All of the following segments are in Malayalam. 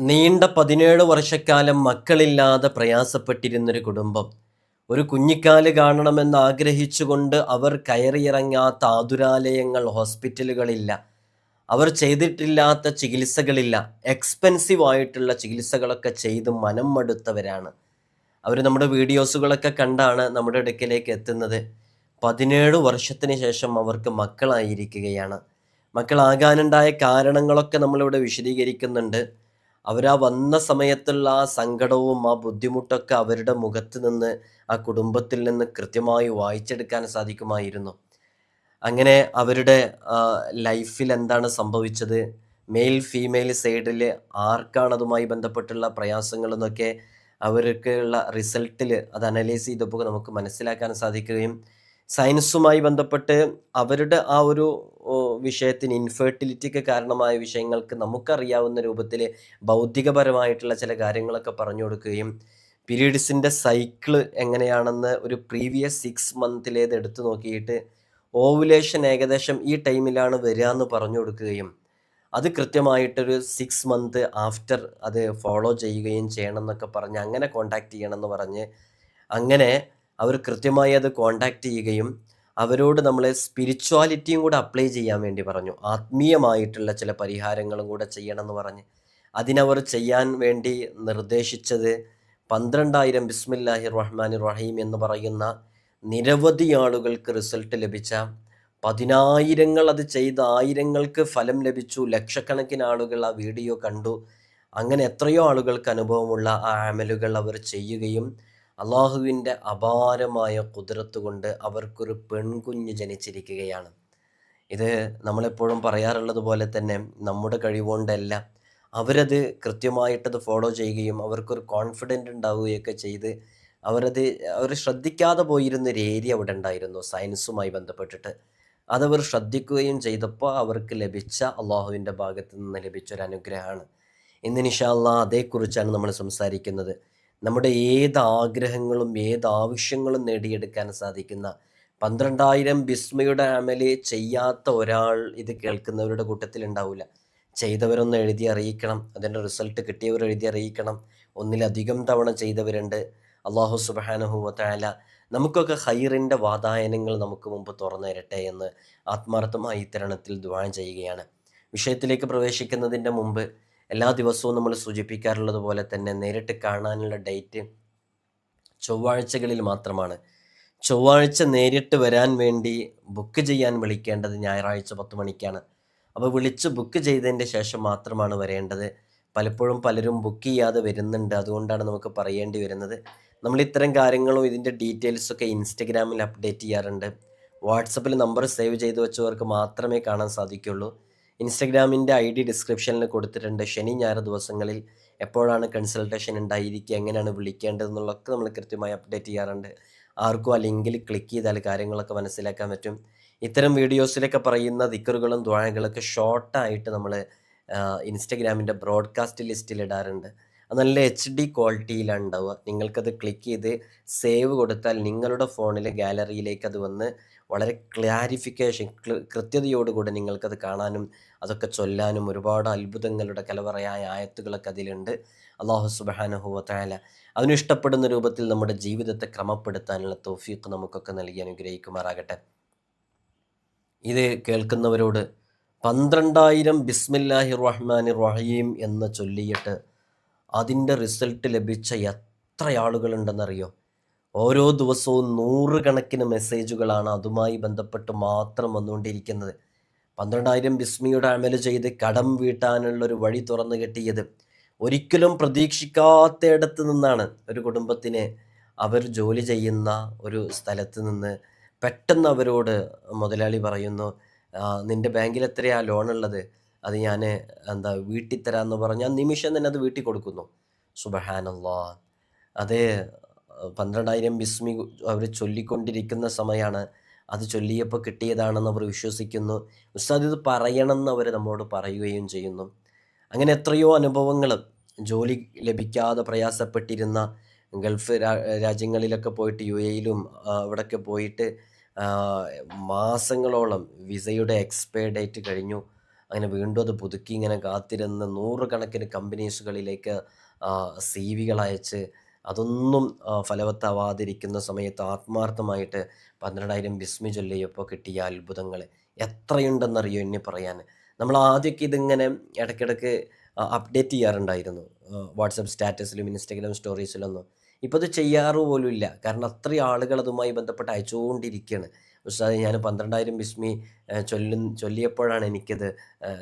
നീണ്ട 17 വർഷക്കാലം മക്കളില്ലാതെ പ്രയാസപ്പെട്ടിരുന്നൊരു കുടുംബം. ഒരു കുഞ്ഞിക്കാല് കാണണമെന്ന് ആഗ്രഹിച്ചുകൊണ്ട് അവർ കയറിയിറങ്ങാത്ത ആതുരാലയങ്ങൾ, ഹോസ്പിറ്റലുകളില്ല. അവർ ചെയ്തിട്ടില്ലാത്ത ചികിത്സകളില്ല. എക്സ്പെൻസീവ് ആയിട്ടുള്ള ചികിത്സകളൊക്കെ ചെയ്ത് മനം മടുത്തവരാണ്. അവർ നമ്മുടെ വീഡിയോസുകളൊക്കെ കണ്ടാണ് നമ്മുടെ അടുക്കലേക്ക് എത്തുന്നത്. 17 വർഷത്തിന് ശേഷം അവർക്ക് മക്കളായിരിക്കുകയാണ്. മക്കളാകാനുണ്ടായ കാരണങ്ങളൊക്കെ നമ്മളിവിടെ വിശദീകരിക്കുന്നുണ്ട്. അവരാ വന്ന സമയത്തുള്ള ആ സങ്കടവും ആ ബുദ്ധിമുട്ടൊക്കെ അവരുടെ മുഖത്ത് നിന്ന്, ആ കുടുംബത്തിൽ നിന്ന് കൃത്യമായി വായിച്ചെടുക്കാൻ സാധിക്കുമായിരുന്നു. അങ്ങനെ അവരുടെ ലൈഫിൽ എന്താണ് സംഭവിച്ചത്, മെയിൽ ഫീമെയിൽ സൈഡിൽ ആർക്കാണ് അതുമായി ബന്ധപ്പെട്ടുള്ള പ്രയാസങ്ങളെന്നൊക്കെ അവർക്കുള്ള റിസൾട്ടിൽ അത് അനലൈസ് ചെയ്തപ്പോൾ നമുക്ക് മനസ്സിലാക്കാൻ സാധിക്കുകയും സയൻസുമായി ബന്ധപ്പെട്ട് അവരുടെ ആ ഒരു വിഷയത്തിന് ഇൻഫെർട്ടിലിറ്റിക്ക് കാരണമായ വിഷയങ്ങൾക്ക് നമുക്കറിയാവുന്ന രൂപത്തിൽ ഭൗതികപരമായിട്ടുള്ള ചില കാര്യങ്ങളൊക്കെ പറഞ്ഞു കൊടുക്കുകയും പീരീഡ്സിൻ്റെ സൈക്കിള് എങ്ങനെയാണെന്ന് ഒരു പ്രീവിയസ് 6 മന്തിലേത് എടുത്തു നോക്കിയിട്ട് ഓവുലേഷൻ ഏകദേശം ഈ ടൈമിലാണ് വരിക എന്ന് പറഞ്ഞു കൊടുക്കുകയും അത് കൃത്യമായിട്ടൊരു 6 മന്ത് ആഫ്റ്റർ അത് ഫോളോ ചെയ്യുകയും ചെയ്യണം എന്നൊക്കെ പറഞ്ഞ് അങ്ങനെ കോണ്ടാക്ട് ചെയ്യണമെന്ന് പറഞ്ഞ് അങ്ങനെ അവർ കൃത്യമായി അത് കോണ്ടാക്ട് ചെയ്യുകയും അവരോട് നമ്മൾ സ്പിരിച്വാലിറ്റിയും കൂടെ അപ്ലൈ ചെയ്യാൻ വേണ്ടി പറഞ്ഞു. ആത്മീയമായിട്ടുള്ള ചില പരിഹാരങ്ങളും കൂടെ ചെയ്യണമെന്ന് പറഞ്ഞ് അതിനവർ ചെയ്യാൻ വേണ്ടി നിർദ്ദേശിച്ചത് 12,000 ബിസ്മില്ലാഹിർ റഹ്മാനിർ റഹീം എന്ന് പറയുന്ന നിരവധി ആളുകൾക്ക് റിസൾട്ട് ലഭിച്ച, 10,000 അത് ചെയ്ത ആയിരങ്ങൾക്ക് ഫലം ലഭിച്ചു, ലക്ഷക്കണക്കിന് ആളുകൾ ആ വീഡിയോ കണ്ടു. അങ്ങനെ എത്രയോ ആളുകൾക്ക് അനുഭവമുള്ള ആ അമലുകൾ അവർ ചെയ്യുകയും അള്ളാഹുവിൻ്റെ അപാരമായ ഖുദ്റത്ത് കൊണ്ട് അവർക്കൊരു പെൺകുഞ്ഞ് ജനിച്ചിരിക്കുകയാണ്. ഇത് നമ്മളെപ്പോഴും പറയാറുള്ളത് പോലെ തന്നെ നമ്മുടെ കഴിവുകൊണ്ടല്ല, അവരത് കൃത്യമായിട്ടത് ഫോളോ ചെയ്യുകയും അവർക്കൊരു കോൺഫിഡൻ്റ് ഉണ്ടാവുകയൊക്കെ ചെയ്ത് അവർ ശ്രദ്ധിക്കാതെ പോയിരുന്നൊരു ഏരിയ അവിടെ ഉണ്ടായിരുന്നു സയൻസുമായി ബന്ധപ്പെട്ടിട്ട്. അതവർ ശ്രദ്ധിക്കുകയും ചെയ്തപ്പോൾ അവർക്ക് ലഭിച്ച അള്ളാഹുവിൻ്റെ ഭാഗത്ത് നിന്ന് ലഭിച്ചൊരു അനുഗ്രഹമാണ്. ഇന്ന് ഇൻഷാ അല്ലാഹ് അതേക്കുറിച്ചാണ് നമ്മൾ സംസാരിക്കുന്നത്. നമ്മുടെ ഏത് ആഗ്രഹങ്ങളും ഏത് ആവശ്യങ്ങളും നേടിയെടുക്കാൻ സാധിക്കുന്ന 12,000 ബിസ്മയുടെ അമല് ചെയ്യാത്ത ഒരാൾ ഇത് കേൾക്കുന്നവരുടെ കൂട്ടത്തിൽ ഉണ്ടാവില്ല. ചെയ്തവരൊന്ന് എഴുതി അറിയിക്കണം, അതിൻ്റെ റിസൾട്ട് കിട്ടിയവർ എഴുതി അറിയിക്കണം. ഒന്നിലധികം തവണ ചെയ്തവരുണ്ട്. അള്ളാഹു സുബ്ഹാനഹു വ തആല നമുക്കൊക്കെ ഖൈറിൻ്റെ വാതായനങ്ങൾ നമുക്ക് മുമ്പ് തുറന്നു തരട്ടെ എന്ന് ആത്മാർത്ഥമായി ഇത്തരണത്തിൽ ദുആ ചെയ്യുകയാണ്. വിഷയത്തിലേക്ക് പ്രവേശിക്കുന്നതിൻ്റെ മുമ്പ് എല്ലാ ദിവസവും നമ്മൾ സൂചിപ്പിക്കാറുള്ളത് പോലെ തന്നെ നേരിട്ട് കാണാനുള്ള ഡേറ്റ് ചൊവ്വാഴ്ചകളിൽ മാത്രമാണ്. ചൊവ്വാഴ്ച നേരിട്ട് വരാൻ വേണ്ടി ബുക്ക് ചെയ്യാൻ വിളിക്കേണ്ടത് ഞായറാഴ്ച 10 മണിക്കാണ്. അപ്പോൾ വിളിച്ച് ബുക്ക് ചെയ്തതിൻ്റെ ശേഷം മാത്രമാണ് വരേണ്ടത്. പലപ്പോഴും പലരും ബുക്ക് ചെയ്യാതെ വരുന്നുണ്ട്. അതുകൊണ്ടാണ് നമുക്ക് പറയേണ്ടി വരുന്നത്. നമ്മൾ ഇത്തരം കാര്യങ്ങളും ഇതിൻ്റെ ഡീറ്റെയിൽസൊക്കെ ഇൻസ്റ്റഗ്രാമിൽ അപ്ഡേറ്റ് ചെയ്യാറുണ്ട്. വാട്സപ്പിൽ നമ്പർ സേവ് ചെയ്ത് വെച്ചവർക്ക് മാത്രമേ കാണാൻ സാധിക്കുള്ളൂ. ഇൻസ്റ്റഗ്രാമിൻ്റെ ID ഡിസ്ക്രിപ്ഷനിൽ കൊടുത്തിട്ടുണ്ട്. ശനി ഞായർ ദിവസങ്ങളിൽ എപ്പോഴാണ് കൺസൾട്ടേഷൻ ഉണ്ടായിരിക്കുക, എങ്ങനെയാണ് വിളിക്കേണ്ടതെന്നുള്ളതൊക്കെ നമ്മൾ കൃത്യമായി അപ്ഡേറ്റ് ചെയ്യാറുണ്ട്. ആർക്കും ആ ലിങ്കിൽ ക്ലിക്ക് ചെയ്താൽ കാര്യങ്ങളൊക്കെ മനസ്സിലാക്കാൻ പറ്റും. ഇത്തരം വീഡിയോസിലൊക്കെ പറയുന്ന ദിക്റുകളും ദുആകളൊക്കെ ഷോർട്ടായിട്ട് നമ്മൾ ഇൻസ്റ്റഗ്രാമിൻ്റെ ബ്രോഡ്കാസ്റ്റ് ലിസ്റ്റിൽ ഇടാറുണ്ട്. അത് നല്ല HD ക്വാളിറ്റിയിലാണ് ഉണ്ടാവുക. നിങ്ങൾക്കത് ക്ലിക്ക് ചെയ്ത് സേവ് കൊടുത്താൽ നിങ്ങളുടെ ഫോണിൽ ഗാലറിയിലേക്ക് അത് വന്ന് വളരെ ക്ലാരിഫിക്കേഷൻ കൃത്യതയോടുകൂടി നിങ്ങൾക്കത് കാണാനും അതൊക്കെ ചൊല്ലാനും ഒരുപാട് അത്ഭുതങ്ങളുടെ കലവറയായ ആയത്തുകളൊക്കെ അതിലുണ്ട്. അല്ലാഹു സുബ്ഹാനഹു വ തആല അവന് ഇഷ്ടപ്പെടുന്ന രൂപത്തിൽ നമ്മുടെ ജീവിതത്തെ ക്രമപ്പെടുത്താനുള്ള തൗഫീഖ് നമുക്കൊക്കെ നൽകി അനുഗ്രഹിക്കുമാറാകട്ടെ. ഇത് കേൾക്കുന്നവരോട് 12,000 ബിസ്മില്ലാഹിർ റഹ്മാനിർ റഹീം എന്ന് ചൊല്ലിയിട്ട് അതിൻ്റെ റിസൾട്ട് ലഭിച്ച എത്ര ആളുകളുണ്ടെന്നറിയോ? ഓരോ ദിവസവും 100 കണക്കിന് മെസ്സേജുകളാണ് അതുമായി ബന്ധപ്പെട്ട് മാത്രം വന്നുകൊണ്ടിരിക്കുന്നത്. 12,000 ബിസ്മിയുടെ അമല് ചെയ്ത് കടം വീട്ടാനുള്ളൊരു വഴി തുറന്നു കിട്ടിയത് ഒരിക്കലും പ്രതീക്ഷിക്കാത്തയിടത്ത് നിന്നാണ്. ഒരു കുടുംബത്തിന് അവർ ജോലി ചെയ്യുന്ന ഒരു സ്ഥലത്ത് നിന്ന് പെട്ടെന്ന് അവരോട് മുതലാളി പറയുന്നു, നിൻ്റെ ബാങ്കിൽ എത്രയാ ലോണുള്ളത്, അത് ഞാൻ വീട്ടിൽ തരാമെന്ന് പറഞ്ഞ് ആ നിമിഷം തന്നെ അത് വീട്ടിൽ കൊടുക്കുന്നു. സുബ്ഹാനല്ലാഹ്. അത് 12,000 ബിസ്മി അവർ ചൊല്ലിക്കൊണ്ടിരിക്കുന്ന സമയമാണ്. അത് ചൊല്ലിയപ്പോൾ കിട്ടിയതാണെന്ന് അവർ വിശ്വസിക്കുന്നു. ഉസ്താദ് ഇത് പറയണമെന്ന് അവർ നമ്മോട് പറയുകയും ചെയ്യുന്നു. അങ്ങനെ എത്രയോ അനുഭവങ്ങൾ, ജോലി ലഭിക്കാതെ പ്രയാസപ്പെട്ടിരുന്ന ഗൾഫ് രാജ്യങ്ങളിലൊക്കെ പോയിട്ട് UAE-യിലും അവിടെയൊക്കെ പോയിട്ട് മാസങ്ങളോളം വിസയുടെ എക്സ്പയർ ഡേറ്റ് കഴിഞ്ഞു. അങ്ങനെ വീണ്ടും അത് പുതുക്കി ഇങ്ങനെ കാത്തിരുന്ന് നൂറുകണക്കിന് കമ്പനീസുകളിലേക്ക് സി വികൾ അയച്ച് അതൊന്നും ഫലവത്താവാതിരിക്കുന്ന സമയത്ത് ആത്മാർത്ഥമായിട്ട് 12,000 ബിസ്മി ചൊല്ലിയപ്പോൾ കിട്ടിയ അത്ഭുതങ്ങൾ എത്രയുണ്ടെന്നറിയോ എണ്ണി പറയാൻ. നമ്മൾ ആദ്യമൊക്കെ ഇതിങ്ങനെ ഇടയ്ക്കിടയ്ക്ക് അപ്ഡേറ്റ് ചെയ്യാറുണ്ടായിരുന്നു വാട്സപ്പ് സ്റ്റാറ്റസിലും ഇൻസ്റ്റഗ്രാം സ്റ്റോറീസിലൊന്നും. ഇപ്പോൾ അത് ചെയ്യാറ് പോലും ഇല്ല. കാരണം അത്രയും ആളുകൾ അതുമായി ബന്ധപ്പെട്ട് അയച്ചുകൊണ്ടിരിക്കുകയാണ്. ഉസ്താദേ ഞാൻ 12,000 ബിസ്മി ചൊല്ലിയപ്പോഴാണ് എനിക്കിത്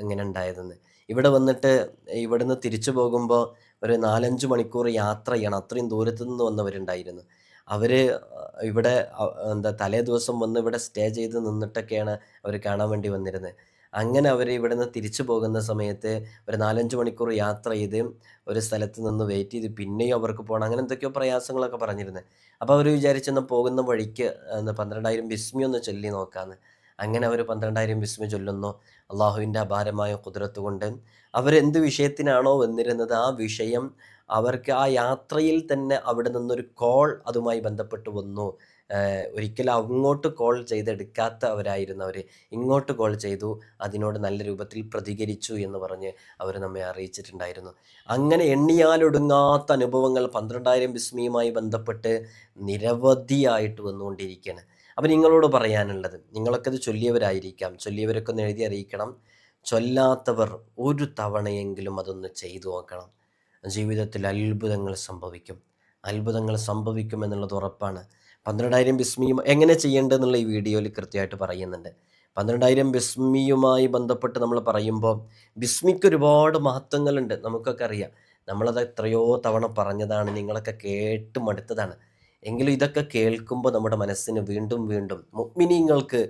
ഇങ്ങനെ ഉണ്ടായതെന്ന്. ഇവിടെ വന്നിട്ട് ഇവിടുന്ന് തിരിച്ചു പോകുമ്പോൾ ഒരു 4-5 മണിക്കൂർ യാത്ര ചെയ്യണം. അത്രയും ദൂരത്തു നിന്ന് വന്നവരുണ്ടായിരുന്നു. അവർ ഇവിടെ എന്താ തലേ ദിവസം വന്ന് ഇവിടെ സ്റ്റേ ചെയ്ത് നിന്നിട്ടൊക്കെയാണ് അവർ കാണാൻ വേണ്ടി വന്നിരുന്നത്. അങ്ങനെ അവർ ഇവിടുന്ന് തിരിച്ചു പോകുന്ന സമയത്ത് ഒരു 4-5 മണിക്കൂർ യാത്ര ചെയ്ത് ഒരു സ്ഥലത്ത് നിന്ന് വെയിറ്റ് ചെയ്ത് പിന്നെയും അവർക്ക് പോകണം. അങ്ങനെ എന്തൊക്കെയോ പ്രയാസങ്ങളൊക്കെ പറഞ്ഞിരുന്നത്. അപ്പോൾ അവർ വിചാരിച്ചെന്നാൽ പോകുന്ന വഴിക്ക് 12,000 ബിസ്മി ഒന്ന് ചൊല്ലി നോക്കാമെന്ന്. അങ്ങനെ അവർ 12,000 ബിസ്മി ചൊല്ലുന്നു. അള്ളാഹുവിൻ്റെ അപാരമായ ഖുദ്റത്ത് കൊണ്ട് അവരെന്ത് വിഷയത്തിനാണോ വന്നിരുന്നത് ആ വിഷയം അവർക്ക് ആ യാത്രയിൽ തന്നെ അവിടെ നിന്നൊരു കോൾ അതുമായി ബന്ധപ്പെട്ട് വന്നു. ഒരിക്കലും അങ്ങോട്ട് കോൾ ചെയ്തെടുക്കാത്തവരായിരുന്നു അവർ. ഇങ്ങോട്ട് കോൾ ചെയ്തു, അതിനോട് നല്ല രൂപത്തിൽ പ്രതികരിച്ചു എന്ന് പറഞ്ഞ് അവർ നമ്മെ അറിയിച്ചിട്ടുണ്ടായിരുന്നു. അങ്ങനെ എണ്ണിയാലൊടുങ്ങാത്ത അനുഭവങ്ങൾ 12,000 ബിസ്മിയുമായി ബന്ധപ്പെട്ട് നിരവധിയായിട്ട് വന്നുകൊണ്ടിരിക്കുകയാണ്. അപ്പം നിങ്ങളോട് പറയാനുള്ളത്, നിങ്ങളൊക്കെ ഇത് ചൊല്ലിയവരായിരിക്കാം, ചൊല്ലിയവരൊക്കെ ഒന്ന് എഴുതി അറിയിക്കണം. ചൊല്ലാത്തവർ ഒരു തവണയെങ്കിലും അതൊന്ന് ചെയ്തു നോക്കണം. ജീവിതത്തിൽ അത്ഭുതങ്ങൾ സംഭവിക്കും. അത്ഭുതങ്ങൾ സംഭവിക്കും എന്നുള്ളത് ഉറപ്പാണ്. 12,000 ബിസ്മിയും എങ്ങനെ ചെയ്യേണ്ടതെന്നുള്ള ഈ വീഡിയോയിൽ കൃത്യമായിട്ട് പറയുന്നുണ്ട്. 12,000 ബിസ്മിയുമായി ബന്ധപ്പെട്ട് നമ്മൾ പറയുമ്പോൾ ബിസ്മിക്ക് ഒരുപാട് മഹത്വങ്ങളുണ്ട്. നമുക്കൊക്കെ അറിയാം. നമ്മളത് എത്രയോ തവണ പറഞ്ഞതാണ്, നിങ്ങളൊക്കെ കേട്ട് മടുത്തതാണ്. എങ്കിലും ഇതൊക്കെ കേൾക്കുമ്പോൾ നമ്മുടെ മനസ്സിന് വീണ്ടും വീണ്ടും മുഅ്മിനീങ്ങൾക്ക്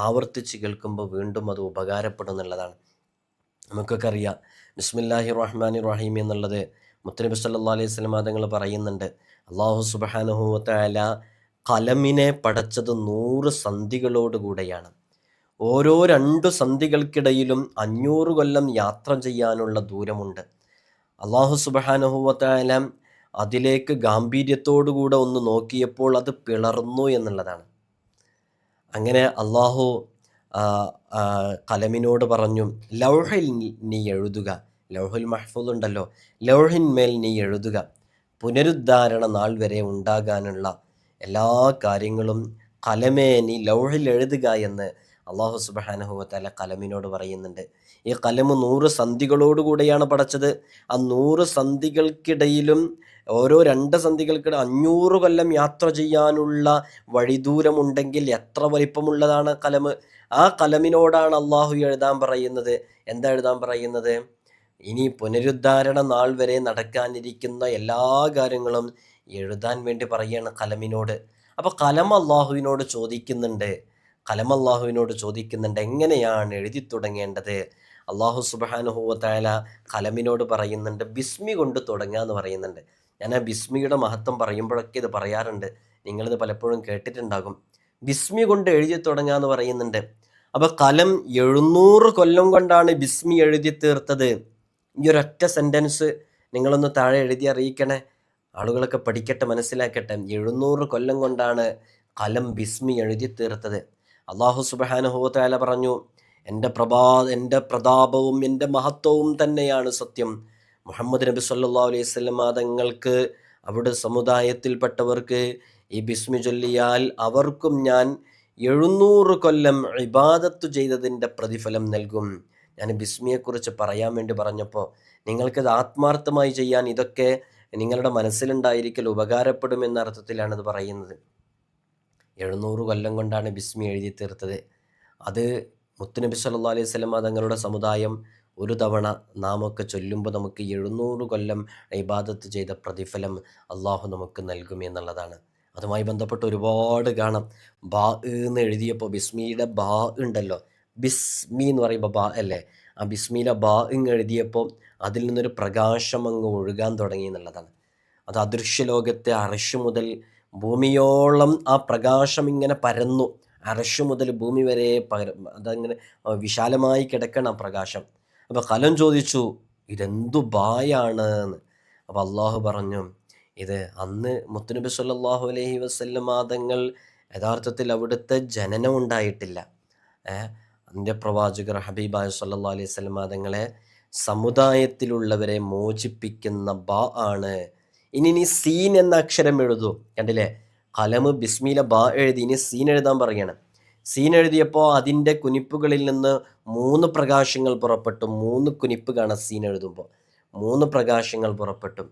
ആവർത്തിച്ച് കേൾക്കുമ്പോൾ വീണ്ടും അത് ഉപകാരപ്പെടും എന്നുള്ളതാണ്. നമുക്കൊക്കെ അറിയാം. ബിസ്മില്ലാഹിർ റഹ്മാനിർ റഹീം എന്നുള്ളത് മുത്തനബി സല്ലല്ലാഹു അലൈഹി വസല്ലം തങ്ങൾ പറയുന്നുണ്ട്. അല്ലാഹു സുബ്ഹാനഹു വ തആല കലമിനെ പടച്ചത് 100 സന്ധികളോടുകൂടെയാണ്. ഓരോ 2 സന്ധികൾക്കിടയിലും 500 കൊല്ലം യാത്ര ചെയ്യാനുള്ള ദൂരമുണ്ട്. അല്ലാഹു സുബ്ഹാനഹു വ തആല അതിലേക്ക് ഗാംഭീര്യത്തോടുകൂടെ ഒന്ന് നോക്കിയപ്പോൾ അത് പിളർന്നു എന്നുള്ളതാണ്. അങ്ങനെ അള്ളാഹു കലമിനോട് പറഞ്ഞു, ലൗഹിൽ നീ എഴുതുക. ലൗഹുൽ മഹ്ഫൂദ് ഉണ്ടല്ലോ, ലൗഹിന്മേൽ നീ എഴുതുക. പുനരുദ്ധാരണ നാൾ വരെ ഉണ്ടാകാനുള്ള എല്ലാ കാര്യങ്ങളും കലമേ നീ ലൗഹിൽ എഴുതുക എന്ന് അള്ളാഹു സുബ്ഹാനഹു വ തആല കലമിനോട് പറയുന്നുണ്ട്. ഈ കലം 100 സന്ധികളോടുകൂടെയാണ് പടച്ചത്. ആ 100 സന്ധികൾക്കിടയിലും ഓരോ 2 സന്ധികൾക്കിടെ 500 കൊല്ലം യാത്ര ചെയ്യാനുള്ള വഴിദൂരമുണ്ടെങ്കിൽ എത്ര വലിപ്പമുള്ളതാണ് കലം. ആ കലമിനോടാണ് അള്ളാഹു എഴുതാൻ പറയുന്നത്. എന്താ എഴുതാൻ പറയുന്നത്? ഇനി പുനരുദ്ധാരണ നാൾ വരെ നടക്കാനിരിക്കുന്ന എല്ലാ കാര്യങ്ങളും എഴുതാൻ വേണ്ടി പറയുകയാണ് കലമിനോട്. അപ്പോൾ കലം അള്ളാഹുവിനോട് ചോദിക്കുന്നുണ്ട് എങ്ങനെയാണ് എഴുതി തുടങ്ങേണ്ടത്. അള്ളാഹു സുബ്ഹാനഹു വ തആല കലമിനോട് പറയുന്നുണ്ട് ബിസ്മി കൊണ്ട് തുടങ്ങുക എന്ന് പറയുന്നുണ്ട്. ഞാൻ ആ ബിസ്മിയുടെ മഹത്വം പറയുമ്പോഴൊക്കെ ഇത് പറയാറുണ്ട്, നിങ്ങളിത് പലപ്പോഴും കേട്ടിട്ടുണ്ടാകും. ബിസ്മി കൊണ്ട് എഴുതി തുടങ്ങുക എന്ന് പറയുന്നുണ്ട്. അപ്പോൾ കലം 700 കൊല്ലം കൊണ്ടാണ് ബിസ്മി എഴുതി തീർത്തത്. ഈ ഒരൊറ്റ സെൻറ്റൻസ് നിങ്ങളൊന്ന് താഴെ എഴുതി അറിയിക്കണേ. ആളുകളൊക്കെ പഠിക്കട്ടെ, മനസ്സിലാക്കട്ടെ. 700 കൊല്ലം കൊണ്ടാണ് കലം ബിസ്മി എഴുതി തീർത്തത്. അള്ളാഹു സുബ്ഹാനഹു വ തആല പറഞ്ഞു, എൻ്റെ പ്രതാപവും എൻ്റെ മഹത്വവും തന്നെയാണ് സത്യം. മുഹമ്മദ് നബി സല്ലല്ലാഹു അലൈഹി വസല്ലം തങ്ങൾക്ക് അവിടെ സമുദായത്തിൽപ്പെട്ടവർക്ക് ഈ ബിസ്മി ചൊല്ലിയാൽ അവർക്കും ഞാൻ 700 കൊല്ലം ഇബാദത്ത് ചെയ്തതിൻ്റെ പ്രതിഫലം നൽകും. ഞാൻ ബിസ്മിയെക്കുറിച്ച് പറയാൻ വേണ്ടി പറഞ്ഞപ്പോൾ നിങ്ങൾക്കത് ആത്മാർത്ഥമായി ചെയ്യാൻ ഇതൊക്കെ നിങ്ങളുടെ മനസ്സിലുണ്ടായിരിക്കൽ ഉപകാരപ്പെടുമെന്ന അർത്ഥത്തിലാണിത് പറയുന്നത്. 700 കൊല്ലം കൊണ്ടാണ് ബിസ്മി എഴുതി തീർത്തത്. അത് മുത്തുനബി സല്ലല്ലാഹു അലൈഹി വസല്ലം തങ്ങളുടെ സമുദായം ഒരു തവണ നാമൊക്കെ ചൊല്ലുമ്പോൾ നമുക്ക് 700 കൊല്ലം ഇബാദത്ത് ചെയ്ത പ്രതിഫലം അള്ളാഹു നമുക്ക് നൽകും എന്നുള്ളതാണ്. അതുമായി ബന്ധപ്പെട്ട് ഒരുപാട് കാണാം. ബാ എന്ന് എഴുതിയപ്പോൾ ബിസ്മിയുടെ ബാ ഉണ്ടല്ലോ, ബിസ്മി എന്ന് പറയുമ്പോൾ ബാ അല്ലേ, ആ ബിസ്മിയിലെ ബാ ഇങ്ങ് എഴുതിയപ്പോൾ അതിൽ നിന്നൊരു പ്രകാശം അങ്ങ് ഒഴുകാൻ തുടങ്ങി എന്നുള്ളതാണ്. അത് അദൃശ്യലോകത്തെ അർശ് മുതൽ ഭൂമിയോളം ആ പ്രകാശം ഇങ്ങനെ പരന്നു. അർശ് മുതൽ ഭൂമി വരെ അതങ്ങനെ വിശാലമായി കിടക്കണം ആ പ്രകാശം. അപ്പോൾ കലം ചോദിച്ചു ഇതെന്തു ബായാണ് എന്ന്. അപ്പോൾ അള്ളാഹു പറഞ്ഞു, ഇത് അന്ന് മുത്തുനബി സല്ലല്ലാഹു അലൈഹി വസല്ലം തങ്ങൾ യഥാർത്ഥത്തിൽ അവിടുത്തെ ജനനം ഉണ്ടായിട്ടില്ല. അന്ത്യപ്രവാചകർ ഹബീബായ സല്ലല്ലാഹു അലൈഹി വസല്ലം തങ്ങളെ സമുദായത്തിലുള്ളവരെ മോചിപ്പിക്കുന്ന ബാ ആണ്. ഇനി നീ സീൻ എന്ന അക്ഷരം എഴുതൂ. കണ്ടില്ലേ, കലമ് ബിസ്മിയിലെ ബാ എഴുതി, ഇനി സീൻ എഴുതാൻ പറയാണ്. സീൻ എഴുതിയപ്പോൾ അതിൻ്റെ കുനിപ്പുകളിൽ നിന്ന് 3 പ്രകാശങ്ങൾ പുറപ്പെട്ടു. 3 കുനിപ്പ് കാണാം സീൻ എഴുതുമ്പോൾ. 3 പ്രകാശങ്ങൾ പുറപ്പെട്ടു.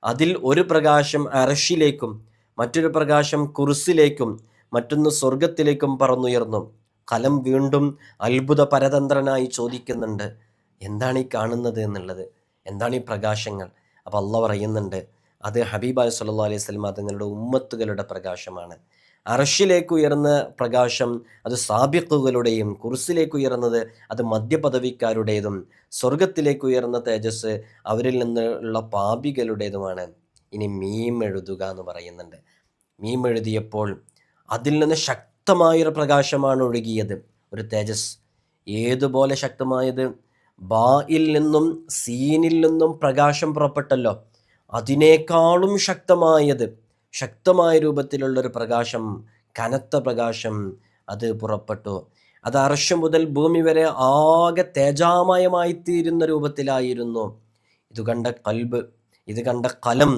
അതിൽ ഒരു പ്രകാശം അർശിലേക്കും മറ്റൊരു പ്രകാശം കുർസിലേക്കും മറ്റൊന്ന് സ്വർഗത്തിലേക്കും പറന്നുയർന്നു. കലം വീണ്ടും അത്ഭുത പരതന്ത്രനായി ചോദിക്കുന്നുണ്ട്, എന്താണ് ഈ കാണുന്നത് എന്നുള്ളത്, എന്താണ് ഈ പ്രകാശങ്ങൾ? അപ്പോൾ അള്ളാഹ് പറയുന്നുണ്ട്, അത് ഹബീബായ സല്ലല്ലാഹു അലൈഹി വസല്ലം തങ്ങളുടെ ഉമ്മത്തുകളുടെ പ്രകാശമാണ്. അർശിലേക്ക് ഉയർന്ന പ്രകാശം അത് സാബിഖുകളുടെയും, കുർസിലേക്ക് ഉയർന്നത് അത് മധ്യപദവിക്കാരുടേതും, സ്വർഗത്തിലേക്ക് ഉയർന്ന തേജസ് അവരിൽ നിന്നുള്ള പാപികളുടേതുമാണ്. ഇനി മീം എഴുതുക എന്ന് പറയുന്നുണ്ട്. മീം എഴുതിയപ്പോൾ അതിൽ നിന്ന് ശക്തമായൊരു പ്രകാശമാണ് ഒഴുകിയത്, ഒരു തേജസ്. ഏതുപോലെ ശക്തമായത്? ബായിൽ നിന്നും സീനിൽ നിന്നും പ്രകാശം പുറപ്പെട്ടല്ലോ, അതിനേക്കാളും ശക്തമായ രൂപത്തിലുള്ളൊരു പ്രകാശം, കനത്ത പ്രകാശം അത് പുറപ്പെട്ടു. അത് അർശ് മുതൽ ഭൂമി വരെ ആകെ തേജാമയമായി തീരുന്ന രൂപത്തിലായിരുന്നു. ഇത് കണ്ട കലം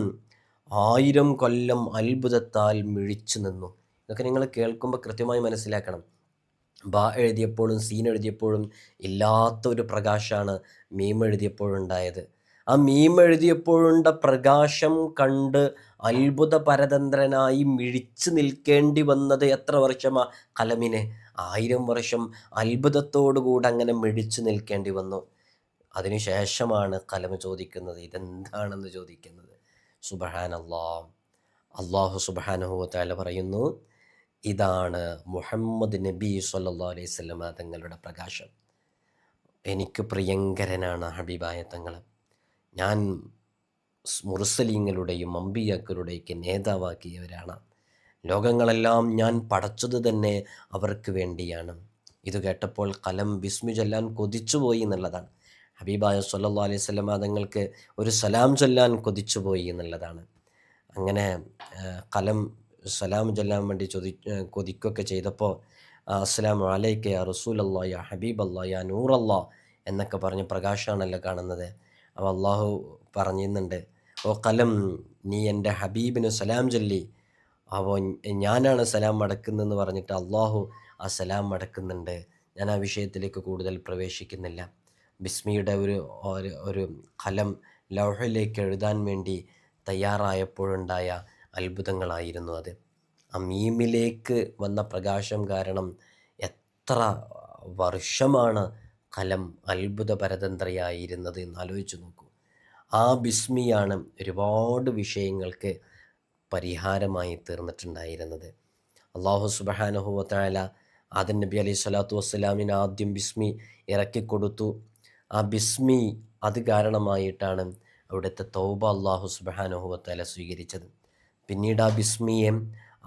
1000 കൊല്ലം അത്ഭുതത്താൽ മിഴിച്ചു നിന്നു. ഇതൊക്കെ നിങ്ങൾ കേൾക്കുമ്പോൾ കൃത്യമായി മനസ്സിലാക്കണം. ബാ എഴുതിയപ്പോഴും സീൻ എഴുതിയപ്പോഴും ഇല്ലാത്ത ഒരു പ്രകാശമാണ് മീം എഴുതിയപ്പോഴുണ്ടായത്. ആ മീം എഴുതിയപ്പോഴുണ്ട പ്രകാശം കണ്ട് അത്ഭുത പരതന്ത്രനായി മിഴിച്ചു നിൽക്കേണ്ടി വന്നത് എത്ര വർഷമാ കലമിന്? 1000 വർഷം അത്ഭുതത്തോടുകൂടെ അങ്ങനെ മിഴിച്ചു നിൽക്കേണ്ടി വന്നു. അതിനുശേഷമാണ് കലം ചോദിക്കുന്നത്, ഇതെന്താണെന്ന് ചോദിക്കുന്നത്. സുബ്ഹാനല്ലാഹ്. അല്ലാഹു സുബ്ഹാനഹു വ തആല പറയുന്നു, ഇതാണ് മുഹമ്മദ് നബി സല്ലല്ലാഹു അലൈഹി വസല്ലം തങ്ങളുടെ പ്രകാശം. എനിക്ക് പ്രിയങ്കരനാണ് ഹബീബായ തങ്ങൾ. ഞാൻ മുർസലീങ്ങളുടെയും അമ്പിയാക്കളുടെയൊക്കെ നേതാവാക്കിയവരാണ്. ലോകങ്ങളെല്ലാം ഞാൻ പടച്ചത് തന്നെ അവർക്ക് വേണ്ടിയാണ്. ഇത് കേട്ടപ്പോൾ കലം ബിസ്മി ചൊല്ലാൻ കൊതിച്ചുപോയി എന്നുള്ളതാണ്. ഹബീബായ സല്ലല്ലാഹു അലൈഹി വസല്ലം തങ്ങൾക്ക് ഒരു സലാം ചൊല്ലാൻ കൊതിച്ചുപോയി എന്നുള്ളതാണ്. അങ്ങനെ കലം സലാം ചൊല്ലാൻ വേണ്ടി കൊതിക്കൊക്കെ ചെയ്തപ്പോൾ അസ്സലാമു അലൈക യാ റസൂലല്ലാഹ് യാ ഹബീബല്ലാഹ് യാ നൂറല്ലാഹ് എന്നൊക്കെ പറഞ്ഞ് പ്രകാശമാണല്ലോ കാണുന്നത്. അപ്പോൾ അള്ളാഹു പറയുന്നുണ്ട്, ഓ കലം, നീ എൻ്റെ ഹബീബിന് സലാം ചൊല്ലി. അപ്പോൾ ഞാനാണ് സലാം മടക്കുന്നതെന്ന് പറഞ്ഞിട്ട് അള്ളാഹു ആ സലാം മടക്കുന്നുണ്ട്. ഞാൻ ആ വിഷയത്തിലേക്ക് കൂടുതൽ പ്രവേശിക്കുന്നില്ല. ബിസ്മിയുടെ ഒരു കലം ലൗഹിലേക്ക് എഴുതാൻ വേണ്ടി തയ്യാറായപ്പോഴുണ്ടായ അത്ഭുതങ്ങളായിരുന്നു അത്. ആ മീമിലേക്ക് വന്ന പ്രകാശം കാരണം എത്ര വർഷമാണ് കലം അത്ഭുത പരതന്ത്രയായിരുന്നത് എന്ന് ആലോചിച്ച് നോക്കൂ. ആ ബിസ്മിയാണ് ഒരുപാട് വിഷയങ്ങൾക്ക് പരിഹാരമായി തീർന്നിട്ടുണ്ടായിരുന്നത്. അല്ലാഹു സുബ്ഹാനഹു വ തആല ആദം നബി അലൈഹി സ്വലാത്തു വസ്സലാമിന് ആദ്യം ബിസ്മി ഇറക്കിക്കൊടുത്തു. ആ ബിസ്മി അത് കാരണമായിട്ടാണ് അവിടുത്തെ തൗബ അല്ലാഹു സുബ്ഹാനഹു വ തആല സ്വീകരിച്ചത്. പിന്നീട് ആ ബിസ്മിയെ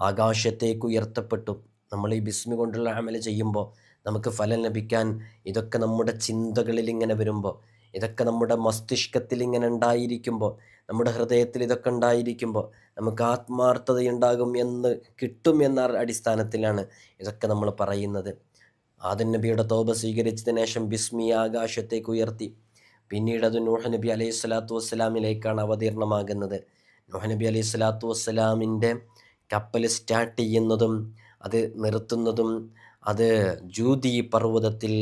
ആകാശത്തേക്ക് ഉയർത്തപ്പെട്ടു. നമ്മൾ ഈ ബിസ്മി കൊണ്ടുള്ള അമൽ ചെയ്യുമ്പോൾ നമുക്ക് ഫലം ലഭിക്കാൻ ഇതൊക്കെ നമ്മുടെ ചിന്തകളിൽ ഇങ്ങനെ വരുമ്പോൾ, ഇതൊക്കെ നമ്മുടെ മസ്തിഷ്കത്തിൽ ഇങ്ങനെ ഉണ്ടായിരിക്കുമ്പോൾ, നമ്മുടെ ഹൃദയത്തിൽ ഇതൊക്കെ ഉണ്ടായിരിക്കുമ്പോൾ നമുക്ക് ആത്മാർത്ഥതയുണ്ടാകും എന്ന് കിട്ടും എന്ന അടിസ്ഥാനത്തിലാണ് ഇതൊക്കെ നമ്മൾ പറയുന്നത്. ആദം നബിയുടെ തൗബ സ്വീകരിച്ചതിന് ശേഷം ബിസ്മി ആകാശത്തേക്ക് ഉയർത്തി. പിന്നീട് അത് നൂഹ് നബി അലൈഹി സ്വലാത്തു വസ്സലാമിലേക്കാണ് അവതീർണമാകുന്നത്. നൂഹ് നബി അലൈഹി സ്വലാത്തു വസ്സലാമിൻ്റെ കപ്പൽ സ്റ്റാർട്ട് ചെയ്യുന്നതും അത് നിർത്തുന്നതും അത് ജൂതി പർവ്വതത്തിൽ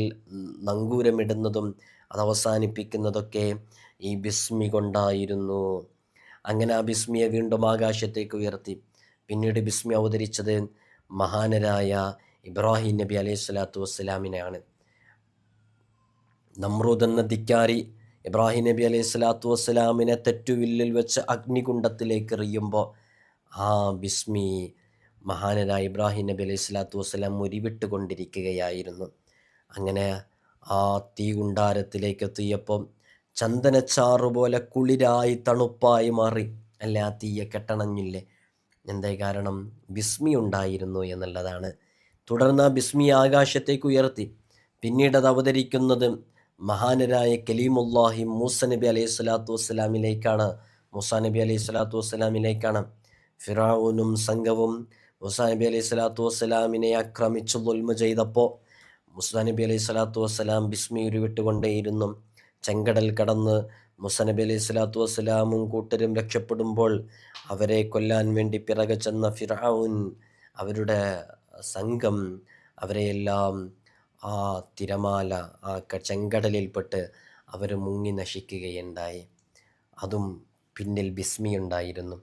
നങ്കൂരമിടുന്നതും അത് അവസാനിപ്പിക്കുന്നതൊക്കെ ഈ ബിസ്മി കൊണ്ടായിരുന്നു. അങ്ങനെ ആ ബിസ്മിയെ വീണ്ടും ആകാശത്തേക്ക് ഉയർത്തി. പിന്നീട് ബിസ്മി അവതരിച്ചത് മഹാനരായ ഇബ്രാഹിം നബി അലൈഹി സ്വലാത്തു വസ്സലാമിനെയാണ്. നമ്രൂദ് എന്ന ധിക്കാരി ഇബ്രാഹിം നബി അലൈഹി സ്വലാത്തു വസ്സലാമിനെ തെറ്റുവില്ലിൽ വെച്ച് അഗ്നികുണ്ഡത്തിലേക്ക് എറിയുമ്പോൾ ആ ബിസ്മി മഹാനരായ ഇബ്രാഹിം നബി അലൈഹി സ്വലാത്തു വസ്സലാം ഉരുവിട്ട് കൊണ്ടിരിക്കുകയായിരുന്നു. അങ്ങനെ ആ തീ കുണ്ടാരത്തിലേക്ക് എത്തിയപ്പം ചന്ദനച്ചാറ് പോലെ കുളിരായി തണുപ്പായി മാറി. അല്ല, ആ തീയെ കെട്ടണഞ്ഞില്ലേ? എന്തേ കാരണം? ബിസ്മി ഉണ്ടായിരുന്നു എന്നുള്ളതാണ്. തുടർന്ന് ആ ബിസ്മി ആകാശത്തേക്ക് ഉയർത്തി. പിന്നീട് അത് അവതരിക്കുന്നത് മഹാനരായ കലീമുല്ലാഹി മൂസ നബി അലൈഹി സ്വലാത്തു വസ്സലാമിലേക്കാണ്. മൂസാ നബി അലൈഹി സ്വലാത്തു വസ്സലാമിലേക്കാണ്. ഫിറഔനും സംഘവും മൂസാ നബി അലൈഹി സ്വലാത്തു വസ്സലാമിനെ ആക്രമിച്ചു ദുൽമ ചെയ്തപ്പോൾ മൂസാ നബി അലൈഹി സ്വലാത്തു വസ്സലാം ബിസ്മി ഉരുവിട്ടുകൊണ്ടേയിരുന്നു. ചെങ്കടൽ കടന്ന് മൂസാ നബി അലൈഹി സ്വലാത്തു വസ്സലാമും കൂട്ടരും രക്ഷപ്പെടുമ്പോൾ അവരെ കൊല്ലാൻ വേണ്ടി പിറകെ ചെന്ന ഫിർഔൻ, അവരുടെ സംഘം, അവരെയെല്ലാം ആ തിരമാല, ആ ചെങ്കടലിൽപ്പെട്ട് അവർ മുങ്ങി നശിക്കുകയുണ്ടായി. അതും പിന്നിൽ ബിസ്മി ഉണ്ടായിരുന്നു.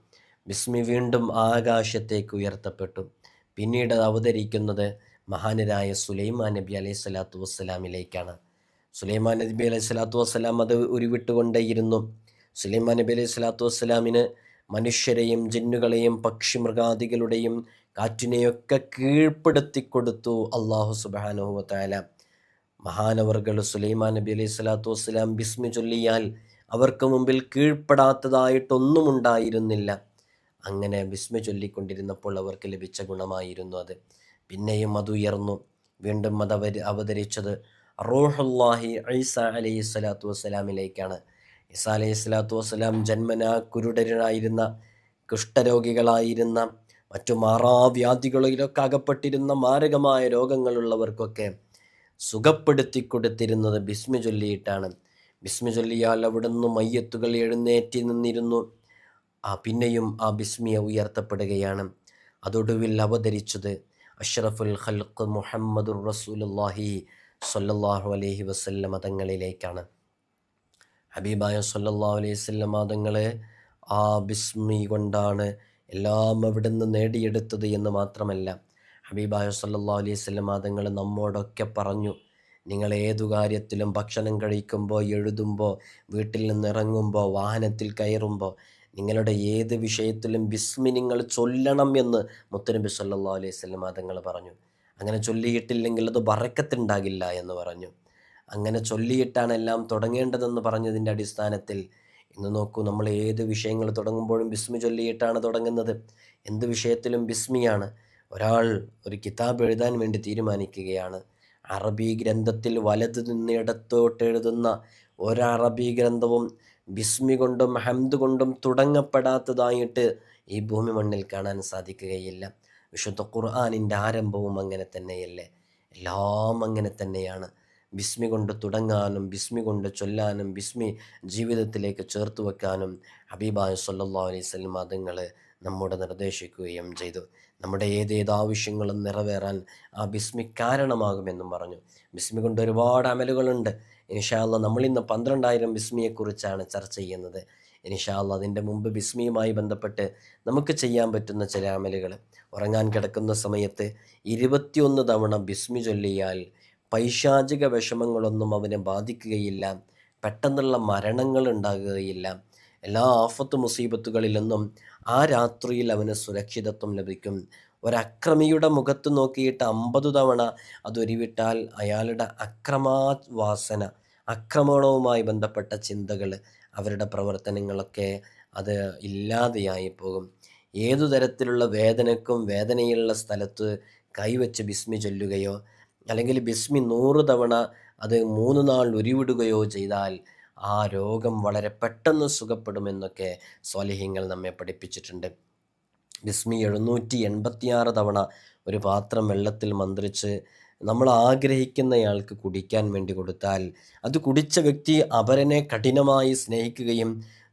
ബിസ്മി വീണ്ടും ആകാശത്തേക്ക് ഉയർത്തപ്പെട്ടു. പിന്നീട് അവതരിക്കുന്നത് മഹാനരായ സുലൈമാൻ നബി അലൈഹി സ്വലാത്തു വസ്സലാമിലേക്കാണ്. സുലൈമാൻ നബി അലൈഹി സ്വലാത്തു വസ്സലാം അത് ഉരുവിട്ടുകൊണ്ടേയിരുന്നു. സുലൈമാൻ നബി അലൈഹി സ്വലാത്തു വസ്സലാമിന് മനുഷ്യരെയും ജിന്നുകളെയും പക്ഷിമൃഗാദികളുടെയും കാറ്റിനെയൊക്കെ കീഴ്പ്പെടുത്തി കൊടുത്തു അള്ളാഹു സുബ്ഹാനഹു വ തആല. മഹാനവർകൾ സുലൈമാൻ നബി അലൈഹി സ്വലാത്തു വസ്സലാം ബിസ്മി ചൊല്ലിയാൽ അവർക്ക് മുമ്പിൽ കീഴ്പ്പെടാത്തതായിട്ടൊന്നും ഉണ്ടായിരുന്നില്ല. അങ്ങനെ ബിസ്മി ചൊല്ലിക്കൊണ്ടിരുന്നപ്പോൾ അവർക്ക് ലഭിച്ച ഗുണമായിരുന്നു അത്. പിന്നെയും അത് ഉയർന്നു. വീണ്ടും അത് അവതരിച്ചത് റൂഹുല്ലാഹി ഈസ അലൈഹി സ്വലാത്തു വസ്സലാമിലേക്കാണ്. ഈസ അലൈഹി സ്വലാത്തു വസ്സലാം ജന്മനാ കുരുടരായിരുന്ന, കുഷ്ഠരോഗികളായിരുന്ന, മറ്റു മാറാവ്യാധികളിലൊക്കെ അകപ്പെട്ടിരുന്ന മാരകമായ രോഗങ്ങളുള്ളവർക്കൊക്കെ സുഖപ്പെടുത്തി കൊടുത്തിരുന്നത് ബിസ്മി ചൊല്ലിയിട്ടാണ്. ബിസ്മി ചൊല്ലിയാൽ അവിടുന്ന് മയ്യത്തുകൾ എഴുന്നേറ്റി നിന്നിരുന്നു. പിന്നെയും ആ ബിസ്മിയെ ഉയർത്തപ്പെടുകയാണ്. അതൊടുവിൽ അവതരിച്ചത് അഷ്റഫുൽ ഖൽഖ് മുഹമ്മദുർ റസൂലുള്ളാഹി സ്വല്ലല്ലാഹു അലൈഹി വസല്ലമ തങ്ങളിലേക്കാണ്. ഹബീബായ സ്വല്ലല്ലാഹു അലൈഹി വസല്ലമ തങ്ങളെ ആ ബിസ്മി കൊണ്ടാണ് എല്ലാം അവിടുന്ന് നേടിയെടുത്തത് എന്ന് മാത്രമല്ല, ഹബീബായ സ്വല്ലല്ലാഹു അലൈഹി വസല്ലമ തങ്ങൾ നമ്മോടൊക്കെ പറഞ്ഞു, നിങ്ങൾ ഏതു കാര്യത്തിലും ഭക്ഷണം കഴിക്കുമ്പോൾ, എഴുതുമ്പോൾ, വീട്ടിൽ നിന്ന് ഇറങ്ങുമ്പോൾ, വാഹനത്തിൽ കയറുമ്പോൾ, നിങ്ങളുടെ ഏത് വിഷയത്തിലും ബിസ്മി നിങ്ങൾ ചൊല്ലണം എന്ന് മുത്തുനബി സല്ലല്ലാഹു അലൈഹി വസല്ലം തങ്ങൾ പറഞ്ഞു. അങ്ങനെ ചൊല്ലിയിട്ടില്ലെങ്കിൽ അത് ബറക്കത്തുണ്ടാകില്ല എന്ന് പറഞ്ഞു. അങ്ങനെ ചൊല്ലിയിട്ടാണ് എല്ലാം തുടങ്ങേണ്ടതെന്ന് പറഞ്ഞതിൻ്റെ അടിസ്ഥാനത്തിൽ ഇന്ന് നോക്കൂ, നമ്മൾ ഏത് വിഷയങ്ങൾ തുടങ്ങുമ്പോഴും ബിസ്മി ചൊല്ലിയിട്ടാണ് തുടങ്ങുന്നത്. എന്ത് വിഷയത്തിലും ബിസ്മിയാണ്. ഒരാൾ ഒരു കിതാബ് എഴുതാൻ വേണ്ടി തീരുമാനിക്കുകയാണ്. അറബി ഗ്രന്ഥത്തിൽ വലത് നിന്ന് ഇടത്തോട്ട് എഴുതുന്ന ഒരറബി ഗ്രന്ഥവും ബിസ്മി കൊണ്ടും ഹംദ് കൊണ്ടും തുടങ്ങപ്പെടാത്തതായിട്ട് ഈ ഭൂമി മണ്ണിൽ കാണാൻ സാധിക്കുകയില്ല. വിശുദ്ധ ഖുർആനിൻ്റെ ആരംഭവും അങ്ങനെ തന്നെയല്ലേ? എല്ലാം അങ്ങനെ തന്നെയാണ്. ബിസ്മി കൊണ്ട് തുടങ്ങാനും ബിസ്മി കൊണ്ട് ചൊല്ലാനും ബിസ്മി ജീവിതത്തിലേക്ക് ചേർത്ത് വെക്കാനും ഹബീബായ സ്വല്ലല്ലാഹു അലൈഹി വസല്ലം തങ്ങൾ നമ്മോട് നിർദ്ദേശിക്കുകയും ചെയ്തു. നമ്മുടെ ഏതേത് ആവശ്യങ്ങളും നിറവേറാൻ ആ ബിസ്മി കാരണമാകുമെന്നും പറഞ്ഞു. ബിസ്മി കൊണ്ട് ഒരുപാട് അമലുകളുണ്ട്. ഇൻഷാ അല്ലാഹ് നമ്മളിന്ന് 12,000 ബിസ്മിയെക്കുറിച്ചാണ് ചർച്ച ചെയ്യുന്നത്. ഇൻഷാ അല്ലാഹ് അതിൻ്റെ മുമ്പ് ബിസ്മിയുമായി ബന്ധപ്പെട്ട് നമുക്ക് ചെയ്യാൻ പറ്റുന്ന ചില അമലുകൾ. ഉറങ്ങാൻ കിടക്കുന്ന സമയത്ത് 21 തവണ ബിസ്മി ചൊല്ലിയാൽ പൈശാചിക വിഷമങ്ങളൊന്നും അവനെ ബാധിക്കുകയില്ല. പെട്ടെന്നുള്ള മരണങ്ങൾ ഉണ്ടാകുകയില്ല. എല്ലാ ആഫത്ത് മുസീബത്തുകളിൽ നിന്നും ആ രാത്രിയിൽ അവന് സുരക്ഷിതത്വം ലഭിക്കും. ഒരക്രമിയുടെ മുഖത്ത് നോക്കിയിട്ട് 50 തവണ അതൊരുവിട്ടാൽ അയാളുടെ അക്രമാവാസന, ആക്രമണവുമായി ബന്ധപ്പെട്ട ചിന്തകൾ, അവരുടെ പ്രവർത്തനങ്ങളൊക്കെ അത് ഇല്ലാതെയായി പോകും. ഏതു തരത്തിലുള്ള വേദനക്കും വേദനയുള്ള സ്ഥലത്ത് കൈവച്ച് ബിസ്മി ചൊല്ലുകയോ അല്ലെങ്കിൽ ബിസ്മി 100 തവണ അത് 3 നാൾ ഉരുവിടുകയോ ചെയ്താൽ ആ രോഗം വളരെ പെട്ടെന്ന് സുഖപ്പെടുമെന്നൊക്കെ സ്വാലിഹ്യങ്ങൾ നമ്മെ പഠിപ്പിച്ചിട്ടുണ്ട്. ബിസ്മി 786 തവണ ഒരു പാത്രം വെള്ളത്തിൽ മന്ത്രിച്ച് നമ്മൾ ആഗ്രഹിക്കുന്നയാൾക്ക് കുടിക്കാൻ വേണ്ടി കൊടുത്താൽ അത് കുടിച്ച വ്യക്തി അപരനെ കഠിനമായി സ്നേഹിക്കുകയും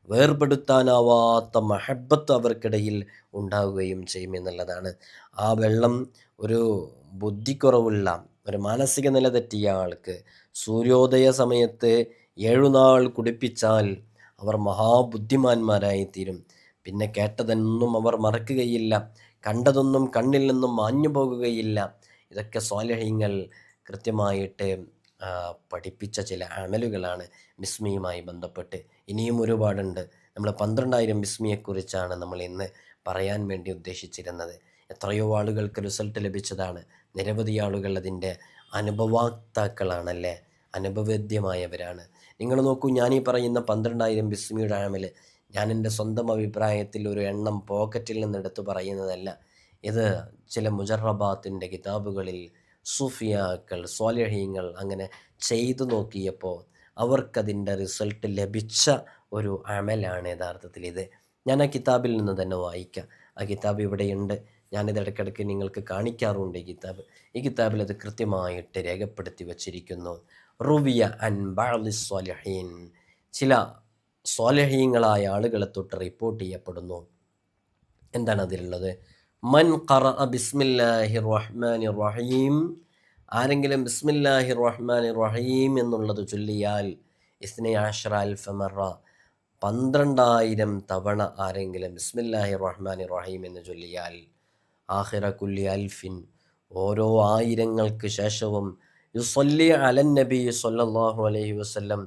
വേർപെടുത്താനാവാത്ത മഹബത്ത് അവർക്കിടയിൽ ഉണ്ടാവുകയും ചെയ്യുമെന്നുള്ളതാണ്. ആ വെള്ളം ഒരു ബുദ്ധിക്കുറവുള്ള, ഒരു മാനസിക നില തെറ്റിയ ആൾക്ക് സൂര്യോദയ സമയത്ത് 7 നാൾ കുടിപ്പിച്ചാൽ അവർ മഹാബുദ്ധിമാന്മാരായി തീരും. പിന്നെ കേട്ടതൊന്നും അവർ മറക്കുകയില്ല, കണ്ടതൊന്നും കണ്ണിൽ നിന്നും മാഞ്ഞു പോകുകയില്ല. ഇതൊക്കെ സ്വാലിഹീങ്ങൾ കൃത്യമായിട്ട് പഠിപ്പിച്ച ചില അമലുകളാണ് ബിസ്മിയുമായി ബന്ധപ്പെട്ട്. ഇനിയും ഒരുപാടുണ്ട്. നമ്മൾ 12,000 ബിസ്മിയെക്കുറിച്ചാണ് നമ്മൾ ഇന്ന് പറയാൻ വേണ്ടി ഉദ്ദേശിച്ചിരുന്നത്. എത്രയോ ആളുകൾക്ക് റിസൾട്ട് ലഭിച്ചതാണ്. നിരവധി ആളുകൾ അതിൻ്റെ അനുഭവാക്താക്കളാണല്ലേ, അനുഭവേദ്യമായവരാണ്. നിങ്ങൾ നോക്കൂ, ഞാനീ പറയുന്ന 12,000 ബിസ്മിയുടെ അമൽ ഞാൻ എൻ്റെ സ്വന്തം അഭിപ്രായത്തിൽ ഒരു എണ്ണം പോക്കറ്റിൽ നിന്നെടുത്ത് പറയുന്നതല്ല. ഇത് ചില മുജറബാത്തിൻ്റെ കിതാബുകളിൽ സൂഫിയാക്കൾ, സ്വാലിഹീങ്ങൾ അങ്ങനെ ചെയ്തു നോക്കിയപ്പോൾ അവർക്കതിൻ്റെ റിസൾട്ട് ലഭിച്ച ഒരു അമലാണ് യഥാർത്ഥത്തിൽ ഇത്. ഞാൻ ആ കിതാബിൽ നിന്ന് തന്നെ വായിക്കാം. ആ കിതാബ് ഇവിടെയുണ്ട്. ഞാനിത് ഇടയ്ക്കിടയ്ക്ക് നിങ്ങൾക്ക് കാണിക്കാറുണ്ട് ഈ കിതാബിൽ അത് കൃത്യമായിട്ട് രേഖപ്പെടുത്തി വച്ചിരിക്കുന്നു. റുവിയ അൻ ബഅദി സ്വാലിഹീൻ, ചില സ്വാലിഹീങ്ങളായ ആളുകളെ തൊട്ട് റിപ്പോർട്ട് ചെയ്യപ്പെടുന്നു. എന്താണ് അതിലുള്ളത്? മൻ ഖറഅ ബിസ്മില്ലാഹിർ റഹ്മാനിർ റഹീം, ആരെങ്കിലും ബിസ്മില്ലാഹിർ റഹ്മാനിർ റഹീം എന്നുള്ളത് ചൊല്ലിയാൽ ഇസ്നെ ആശറ അൽഫ മറ, 12,000 തവണ ആരെങ്കിലും ബിസ്മില്ലാഹിർ റഹ്മാനിർ റഹീം എന്ന് ചൊല്ലിയാൽ, ആഖിറ കുല്ലി അൽഫിൻ, ഓരോ ആയിരങ്ങൾക്ക് ശേഷവും, യുസല്ലി അലൻ നബി സല്ലല്ലാഹു അലൈഹി വസല്ലം,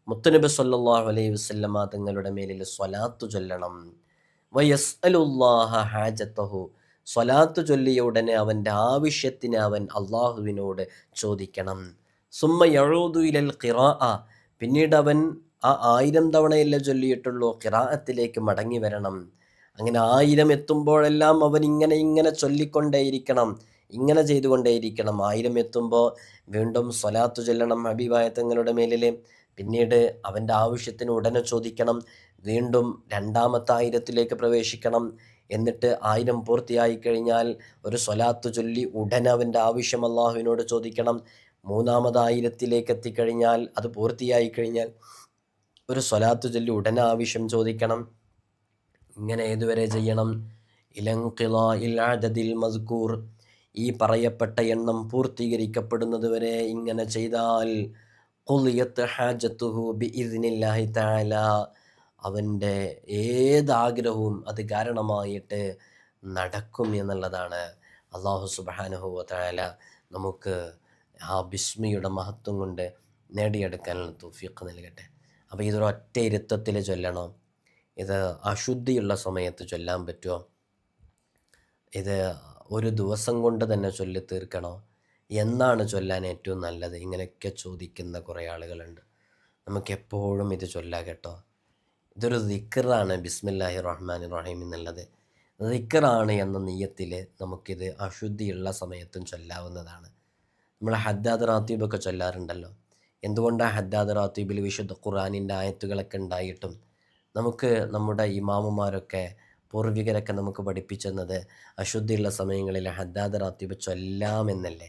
മുത്തുനബി സല്ലല്ലാഹു അലൈഹി വസല്ലമ തങ്ങളുടെ മേലിൽ സ്വലാത്ത് ചൊല്ലണം. വയസ്അലുല്ലാഹ ഹാജത്തഹു, സ്വലാത്ത് ചൊല്ലിയ ഉടനെ അവൻ്റെ ആവശ്യത്തിന് അവൻ അള്ളാഹുവിനോട് ചോദിക്കണം. സുമ്മ യഊദു ഇലൽ ഖിറാഅ, പിന്നീട് അവൻ ആ 1000 തവണയല്ലേ ചൊല്ലിയിട്ടുള്ളൂ, ഖിറാഅത്തിലേക്ക് മടങ്ങി വരണം. അങ്ങനെ 1000 എത്തുമ്പോഴെല്ലാം അവൻ ഇങ്ങനെ ചൊല്ലിക്കൊണ്ടേയിരിക്കണം, ഇങ്ങനെ ചെയ്തുകൊണ്ടേയിരിക്കണം. 1000 എത്തുമ്പോൾ വീണ്ടും സ്വലാത്ത് ചൊല്ലണം ഹബീബായ തങ്ങളുടെ മേലിൽ. പിന്നീട് അവൻ്റെ ആവശ്യത്തിന് ഉടനെ ചോദിക്കണം. വീണ്ടും രണ്ടാമത്തെ 1000ത്തിലേക്ക് പ്രവേശിക്കണം. എന്നിട്ട് 1000 പൂർത്തിയായി കഴിഞ്ഞാൽ ഒരു സ്വലാത്ത് ചൊല്ലി ഉടനെ അവൻ്റെ ആവശ്യം അള്ളാഹുവിനോട് ചോദിക്കണം. മൂന്നാമത് 1000ത്തിലേക്ക് എത്തിക്കഴിഞ്ഞാൽ, അത് പൂർത്തിയായി കഴിഞ്ഞാൽ ഒരു സ്വലാത്ത് ചൊല്ലി ഉടനെ ആവശ്യം ചോദിക്കണം. ഇങ്ങനെ ഏതുവരെ ചെയ്യണം? ഇലൻഖിളാഇൽ അദദിൽ മസ്കൂർ, ഈ പറയപ്പെട്ട എണ്ണം പൂർത്തീകരിക്കപ്പെടുന്നത് വരെ ഇങ്ങനെ ചെയ്താൽ ഖുളിയത്ത് ഹാജത്തുഹു ബിഇദ്നില്ലാഹി തആല, അവൻ്റെ ഏതാഗ്രഹവും അത് കാരണമായിട്ട് നടക്കും എന്നുള്ളതാണ്. അല്ലാഹു സുബ്ഹാനഹു വ തആല നമുക്ക് ആ ബിസ്മിയുടെ മഹത്വം കൊണ്ട് നേടിയെടുക്കാനുള്ള തൗഫീഖ് നൽകട്ടെ. അപ്പോൾ ഇതൊരൊറ്റ ഇരുത്തത്തിൽ ചൊല്ലണം. ഇത് അശുദ്ധിയുള്ള സമയത്ത് ചൊല്ലാൻ പറ്റുമോ? ഇത് ഒരു ദിവസം കൊണ്ട് തന്നെ ചൊല്ലി തീർക്കണോ? എന്നാണ് ചൊല്ലാൻ ഏറ്റവും നല്ലത്? ഇങ്ങനെയൊക്കെ ചോദിക്കുന്ന കുറേ ആളുകളുണ്ട്. നമുക്കെപ്പോഴും ഇത് ചൊല്ലാം കേട്ടോ. ഇതൊരു ദിക്റാണ് ബിസ്മില്ലാഹിർ റഹ്മാനിർ റഹീം എന്നുള്ളത്. ദിക്റാണ് എന്ന നിയ്യത്തിൽ നമുക്കിത് അശുദ്ധിയുള്ള സമയത്തും ചൊല്ലാവുന്നതാണ്. നമ്മൾ ഹദ്ദാദ് റാത്തീബൊക്കെ ചൊല്ലാറുണ്ടല്ലോ. എന്തുകൊണ്ടാണ് ഹദ്ദാദ് റാത്തീബിൽ വിശുദ്ധ ഖുർആനിൻ്റെ ആയത്തുകളൊക്കെ ഉണ്ടായിട്ടും നമുക്ക് നമ്മുടെ ഇമാമുമാരൊക്കെ പൂർവികരൊക്കെ നമുക്ക് പഠിപ്പിച്ചെന്നത് അശുദ്ധിയുള്ള സമയങ്ങളിൽ ഹദ്ദാദ് റാത്തീബ് ചൊല്ലാമെന്നല്ലേ?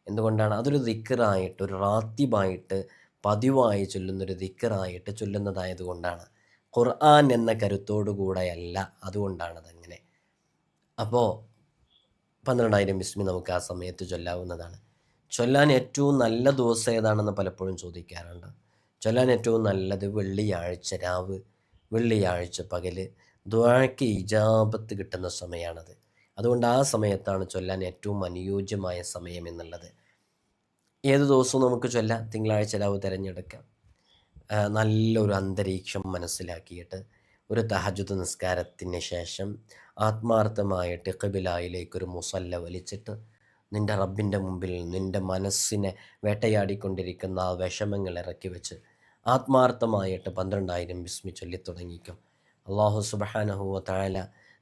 എന്തുകൊണ്ടാണ്? അതൊരു ദിക്റായിട്ട്, ഒരു റാത്തീബായിട്ട്, പതിവായി ചൊല്ലുന്നൊരു ദിക്റായിട്ട് ചൊല്ലുന്നതായതുകൊണ്ടാണ്. ഖുർആൻ എന്ന കരുത്തോടു കൂടെയല്ല, അതുകൊണ്ടാണതങ്ങനെ. അപ്പോൾ 12,000 ബിസ്മി നമുക്ക് ആ സമയത്ത് ചൊല്ലാവുന്നതാണ്. ചൊല്ലാൻ ഏറ്റവും നല്ല ദിവസം ഏതാണെന്ന് പലപ്പോഴും ചോദിക്കാറുണ്ട്. ചൊല്ലാൻ ഏറ്റവും നല്ലത് വെള്ളിയാഴ്ച രാവ്, വെള്ളിയാഴ്ച പകൽ, ദുആക്ക് ഇജാബത്ത് കിട്ടുന്ന സമയമാണത്. അതുകൊണ്ട് ആ സമയത്താണ് ചൊല്ലാൻ ഏറ്റവും അനുയോജ്യമായ സമയം എന്നുള്ളത്. ഏത് ദിവസവും നമുക്ക് ചൊല്ലാം. തിങ്കളാഴ്ച രാവ് തിരഞ്ഞെടുക്കാം. നല്ലൊരു അന്തരീക്ഷം മനസ്സിലാക്കിയിട്ട് ഒരു തഹജ്ജുദ് നിസ്കാരത്തിന് ശേഷം ആത്മാർത്ഥമായിട്ട് ഖിബിലയിലേക്കൊരു മുസല്ല വലിച്ചിട്ട് നിൻ്റെ റബ്ബിൻ്റെ മുമ്പിൽ നിൻ്റെ മനസ്സിനെ വേട്ടയാടിക്കൊണ്ടിരിക്കുന്ന ആ വിഷമങ്ങൾ ഇറക്കി വെച്ച് ആത്മാർത്ഥമായിട്ട് 12,000 ബിസ്മി ചൊല്ലി തുടങ്ങിക്കും. അല്ലാഹു സുബ്ഹാനഹു വ തആല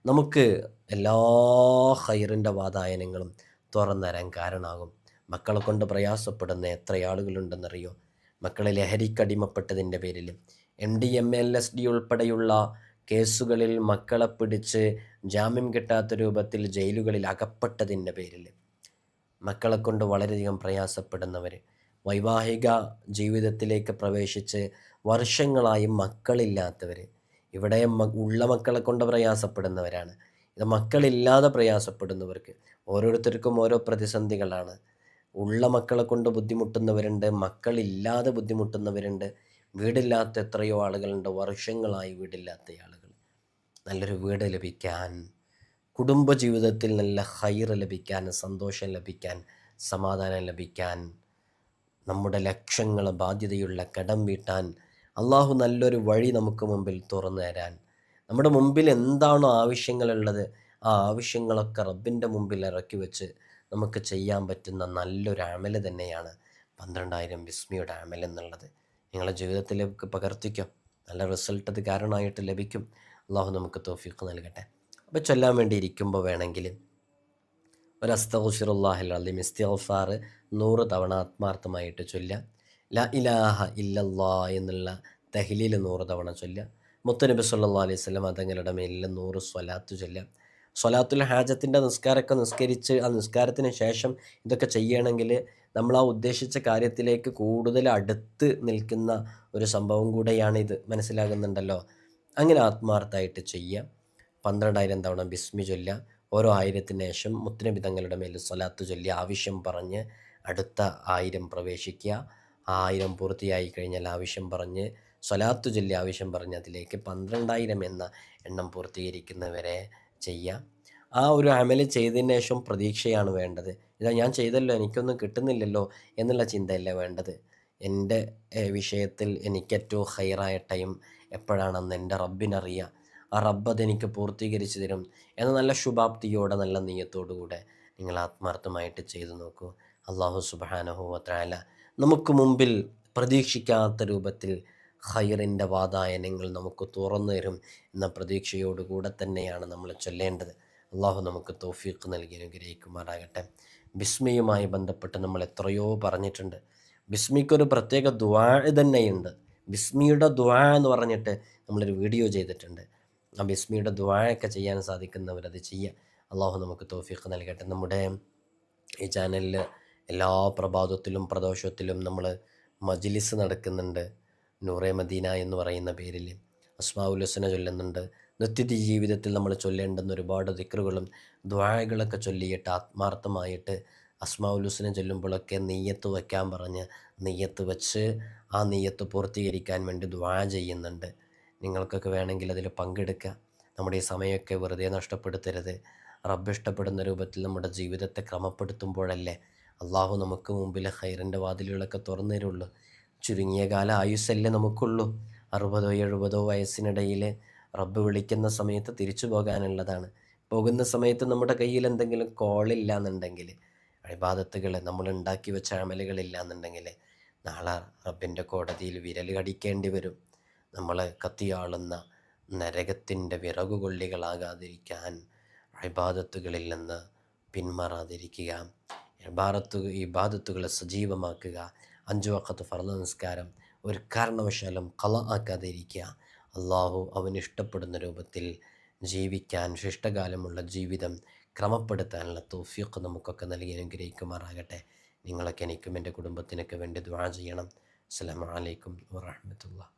നമുക്ക് എല്ലാ ഖൈറിൻ്റെ വാതായനങ്ങളും തുറന്നു തരാൻ കാരണമാകും. മക്കളെ കൊണ്ട് പ്രയാസപ്പെടുന്ന എത്ര ആളുകളുണ്ടെന്നറിയോ? മക്കളെ ലഹരിക്കടിമപ്പെട്ടതിൻ്റെ പേരിൽ MDMA LSD ഉൾപ്പെടെയുള്ള കേസുകളിൽ മക്കളെ പിടിച്ച് ജാമ്യം കിട്ടാത്ത രൂപത്തിൽ ജയിലുകളിൽ അകപ്പെട്ടതിൻ്റെ പേരിൽ മക്കളെ കൊണ്ട് വളരെയധികം പ്രയാസപ്പെടുന്നവർ, വൈവാഹിക ജീവിതത്തിലേക്ക് പ്രവേശിച്ച് വർഷങ്ങളായി മക്കളില്ലാത്തവർ, ഇവിടെ ഉള്ള മക്കളെ കൊണ്ട് പ്രയാസപ്പെടുന്നവരാണ്. ഇത് മക്കളില്ലാതെ പ്രയാസപ്പെടുന്നവർക്ക് ഓരോരുത്തർക്കും ഓരോ പ്രതിസന്ധികളാണ്. ഉള്ള മക്കളെ കൊണ്ട് ബുദ്ധിമുട്ടുന്നവരുണ്ട്, മക്കളില്ലാതെ ബുദ്ധിമുട്ടുന്നവരുണ്ട്, വീടില്ലാത്ത എത്രയോ ആളുകളുണ്ട്, വർഷങ്ങളായി വീടില്ലാത്ത ആളുകൾ. നല്ലൊരു വീട് ലഭിക്കാൻ, കുടുംബജീവിതത്തിൽ നല്ല ഖൈർ ലഭിക്കാൻ, സന്തോഷം ലഭിക്കാൻ, സമാധാനം ലഭിക്കാൻ, നമ്മുടെ ലക്ഷ്യങ്ങൾ, ബാധ്യതയുള്ള കടം വീട്ടാൻ അള്ളാഹു നല്ലൊരു വഴി നമുക്ക് മുമ്പിൽ തുറന്നു തരാൻ, നമ്മുടെ മുമ്പിൽ എന്താണോ ആവശ്യങ്ങളുള്ളത് ആ ആവശ്യങ്ങളൊക്കെ റബ്ബിൻ്റെ മുമ്പിൽ ഇറക്കി വെച്ച് നമുക്ക് ചെയ്യാൻ പറ്റുന്ന നല്ലൊരു അമൽ തന്നെയാണ് 12,000 ബിസ്മിയുടെ അമൽ എന്നുള്ളത്. നിങ്ങളുടെ ജീവിതത്തിലേക്ക് പകർത്തിക്കോ. നല്ല റിസൾട്ട് അത് കാരണമായിട്ട് ലഭിക്കും. അള്ളാഹു നമുക്ക് തൗഫീഖ് നൽകട്ടെ. അപ്പോൾ ചൊല്ലാൻ വേണ്ടി ഇരിക്കുമ്പോൾ വേണമെങ്കിൽ ഒരു അസ്തഗ്ഫിറുല്ലാഹിൽ അലീം ഇസ്തിഗ്ഫാർ 100 തവണ ആത്മാർത്ഥമായിട്ട് ചൊല്ലുക. ലാ ഇലാഹ ഇല്ലല്ലാ എന്നുള്ള തഹ്ലീൽ 100 തവണ ചൊല്ലുക. മുത്തുനബി സല്ലല്ലാഹു അലൈഹി വസല്ലം തങ്ങളുടെ മേലിൽ 100 സ്വലാത്ത് ചൊല്ലുക. സ്വലാത്തുൽ ഹാജത്തിൻ്റെ നിസ്കാരമൊക്കെ നിസ്കരിച്ച് ആ നിസ്കാരത്തിന് ശേഷം ഇതൊക്കെ ചെയ്യണമെങ്കിൽ നമ്മൾ ആ ഉദ്ദേശിച്ച കാര്യത്തിലേക്ക് കൂടുതൽ അടുത്ത് നിൽക്കുന്ന ഒരു സംഭവം കൂടെയാണിത്. മനസ്സിലാകുന്നുണ്ടല്ലോ? അങ്ങനെ ആത്മാർത്ഥമായിട്ട് ചെയ്യുക. 12,000 തവണ ബിസ്മി ചൊല്ലുക. ഓരോ 1000ത്തിന് ശേഷം മുത്തുനബി തങ്ങളുടെ മേൽ സ്വലാത്ത് ചൊല്ലി ആവശ്യം പറഞ്ഞ് അടുത്ത 1000 പ്രവേശിക്കുക. ആ 1000 പൂർത്തിയായി കഴിഞ്ഞാൽ ആവശ്യം പറഞ്ഞ് സ്വലാത്ത് ചൊല്ലി ആവശ്യം പറഞ്ഞ് അതിലേക്ക് 12,000 എന്ന എണ്ണം പൂർത്തീകരിക്കുന്നവരെ ചെയ്യുക. ആ ഒരു അമൽ ചെയ്തതിന് ശേഷം പ്രതീക്ഷയാണ് വേണ്ടത്. ഇതാ ഞാൻ ചെയ്തല്ലോ, എനിക്കൊന്നും കിട്ടുന്നില്ലല്ലോ എന്നുള്ള ചിന്തയല്ല വേണ്ടത്. എൻ്റെ വിഷയത്തിൽ എനിക്ക് ഏറ്റവും ഹൈറായ ടൈം എപ്പോഴാണെന്ന് എൻ്റെ റബ്ബിനറിയാം. ആ റബ്ബ് അതെനിക്ക് പൂർത്തീകരിച്ച് തരും എന്ന നല്ല ശുഭാപ്തിയോടെ നല്ല നീയത്തോടുകൂടെ നിങ്ങൾ ആത്മാർത്ഥമായിട്ട് ചെയ്തു നോക്കൂ. അള്ളാഹു സുബ്ഹാനഹു വ തആല നമുക്ക് മുമ്പിൽ പ്രതീക്ഷിക്കാത്ത രൂപത്തിൽ ഖൈറിൻ്റെ വാതായനങ്ങൾ നമുക്ക് തുറന്നു തരും എന്ന പ്രതീക്ഷയോടുകൂടെ തന്നെയാണ് നമ്മൾ ചൊല്ലേണ്ടത്. അള്ളാഹു നമുക്ക് തൗഫീഖ് നൽകി അനുഗ്രഹിക്കുമാറാകട്ടെ. ബിസ്മിയുമായി ബന്ധപ്പെട്ട് നമ്മൾ എത്രയോ പറഞ്ഞിട്ടുണ്ട്. ബിസ്മിക്കൊരു പ്രത്യേക ദുആ തന്നെയുണ്ട്. ബിസ്മിയുടെ ദുആ എന്ന് പറഞ്ഞിട്ട് നമ്മളൊരു വീഡിയോ ചെയ്തിട്ടുണ്ട്. ആ ബിസ്മിയുടെ ദുആയൊക്കെ ചെയ്യാൻ സാധിക്കുന്നവരത് ചെയ്യുക. അള്ളാഹു നമുക്ക് തൗഫീഖ് നൽകട്ടെ. നമ്മുടെ ഈ ചാനലിൽ എല്ലാ പ്രഭാതത്തിലും പ്രദോഷത്തിലും നമ്മൾ മജ്ലിസ് നടക്കുന്നുണ്ട്. നൂറെ മദീന എന്ന് പറയുന്ന പേരിൽ അസ്മാഉൽ ഹുസ്ന ചൊല്ലുന്നുണ്ട്. നിത്യ ജീവിതത്തിൽ നമ്മൾ ചൊല്ലേണ്ടുന്ന ഒരുപാട് ദിക്റുകളും ദുആകളൊക്കെ ചൊല്ലിയിട്ട് ആത്മാർത്ഥമായിട്ട് അസ്മാഉൽ ഹുസ്ന ചൊല്ലുമ്പോഴൊക്കെ നെയ്യത്ത് വയ്ക്കാൻ പറഞ്ഞ് നെയ്യത്ത് വെച്ച് ആ നെയ്യത്ത് പൂർത്തീകരിക്കാൻ വേണ്ടി ദുആ ചെയ്യുന്നുണ്ട്. നിങ്ങൾക്കൊക്കെ വേണമെങ്കിൽ അതിൽ പങ്കെടുക്കുക. നമ്മുടെ ഈ സമയമൊക്കെ വെറുതെ നഷ്ടപ്പെടുത്തരുത്. റബ്ബ് ഇഷ്ടപ്പെടുന്ന രൂപത്തിൽ നമ്മുടെ ജീവിതത്തെ ക്രമപ്പെടുത്തുമ്പോഴല്ലേ അള്ളാഹു നമുക്ക് മുമ്പിൽ ഖൈറിൻ്റെ വാതിലുകളൊക്കെ തുറന്നു തരുള്ളൂ. ചുരുങ്ങിയ കാല ആയുസ്സല്ലേ നമുക്കുള്ളൂ. 60 70 വയസ്സിനിടയിൽ റബ്ബ് വിളിക്കുന്ന സമയത്ത് തിരിച്ചു പോകാനുള്ളതാണ്. പോകുന്ന സമയത്ത് നമ്മുടെ കയ്യിൽ എന്തെങ്കിലും കോളില്ല എന്നുണ്ടെങ്കിൽ, ഇബാദത്തുകൾ നമ്മൾ ഉണ്ടാക്കി വെച്ച അമലുകളില്ല എന്നുണ്ടെങ്കിൽ നാളെ റബ്ബിൻ്റെ കോടതിയിൽ വിരൽ കടിക്കേണ്ടി വരും. നമ്മൾ കത്തിയാളുന്ന നരകത്തിൻ്റെ വിറകുകൊള്ളികളാകാതിരിക്കാൻ ഇബാദത്തുകളിൽ നിന്ന് പിന്മാറാതിരിക്കുക. ഇബാദത്തുകളെ സജീവമാക്കുക. 5 വഖത്ത് ഫർള് നിസ്കാരം ഒരു കാരണവശാലും ഖള ആക്കാതിരിക്കുക. അള്ളാഹു അവന് ഇഷ്ടപ്പെടുന്ന രൂപത്തിൽ ജീവിക്കാൻ, ശിഷ്ടകാലമുള്ള ജീവിതം ക്രമപ്പെടുത്താനുള്ള തൗഫീഖ് നമുക്കൊക്കെ നൽകി അനുഗ്രഹിക്കുമാറാകട്ടെ. നിങ്ങളൊക്കെ എനിക്കും എൻ്റെ കുടുംബത്തിനൊക്കെ വേണ്ടി ദുആ ചെയ്യണം. അസ്സലാമു അലൈക്കും വറഹ്മത്തുള്ളാഹി.